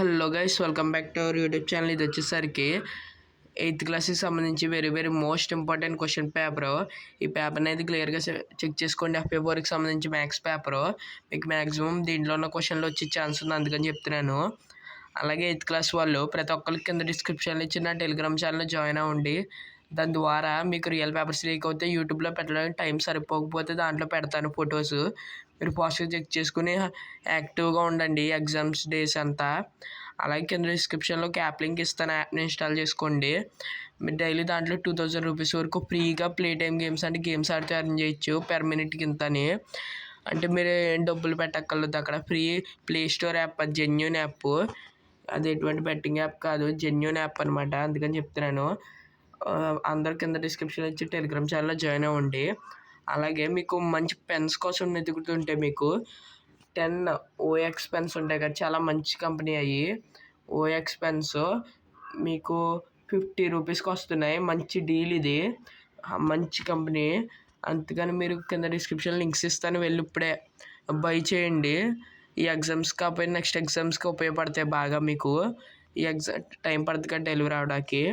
Hello guys, welcome back to our YouTube channel. ఇది వచ్చేసరికి 8th క్లాస్కి సంబంధించి very most important question paper. ఈ పేపర్ అనేది క్లియర్గా చెక్ చేసుకోండి. FA4కి సంబంధించి మ్యాథ్స్ పేపరు. మీకు మ్యాక్సిమం దీంట్లో ఉన్న క్వశ్చన్లు వచ్చే ఛాన్స్ ఉంది, అందుకని చెప్తున్నాను. అలాగే 8th క్లాస్ వాళ్ళు ప్రతి ఒక్కరికి కింద డిస్క్రిప్షన్లో ఇచ్చిన టెలిగ్రామ్ ఛానల్లో జాయిన్ అవ్వండి. దాని ద్వారా మీకు రియల్ పేపర్స్ లీక్ అవుతే యూట్యూబ్లో పెట్టడానికి టైం సరిపోకపోతే దాంట్లో పెడతాను ఫొటోస్. మీరు పాస్ట్గా చెక్ చేసుకుని యాక్టివ్గా ఉండండి ఎగ్జామ్స్ డేస్ అంతా. అలాగే కింద డిస్క్రిప్షన్లో క్యాప్ లింక్ ఇస్తాను, యాప్ని ఇన్స్టాల్ చేసుకోండి. మీరు డైలీ దాంట్లో 2000 రూపీస్ వరకు ఫ్రీగా ప్లే టైమ్ గేమ్స్ అంటే గేమ్స్ ఆడితే ఎర్న్ చేయొచ్చు పెర్ మినిట్కి ఇంతని. అంటే మీరు ఏం డబ్బులు పెట్టక్కర్లేదు, అక్కడ ఫ్రీ ప్లే స్టోర్ యాప్, అది జెన్యూన్ యాప్, అది ఎటువంటి బెట్టింగ్ యాప్ కాదు, జెన్యూన్ యాప్ అనమాట. అందుకని చెప్తున్నాను. అందరి కింద డిస్క్రిప్షన్ ఇచ్చి టెలిగ్రామ్ ఛానల్లో జాయిన్ అవ్వండి. అలాగే మీకు మంచి పెన్స్ కోసం వెతుకుతుంటే మీకు 10 OX పెన్స్ ఉంటాయి కదా, చాలా మంచి కంపెనీ అయ్యి. OX పెన్స్ మీకు 50 రూపీస్కి వస్తున్నాయి. మంచి డీల్ ఇది, మంచి కంపెనీ. అందుకని మీరు కింద డిస్క్రిప్షన్ లింక్స్ ఇస్తాను, వెళ్ళి ఇప్పుడే బై చేయండి. ఈ ఎగ్జామ్స్ కాకపోయినా నెక్స్ట్ ఎగ్జామ్స్కి ఉపయోగపడతాయి బాగా. మీకు ఈ టైం పడుతుంది కదా డెలివరీ అవడానికి.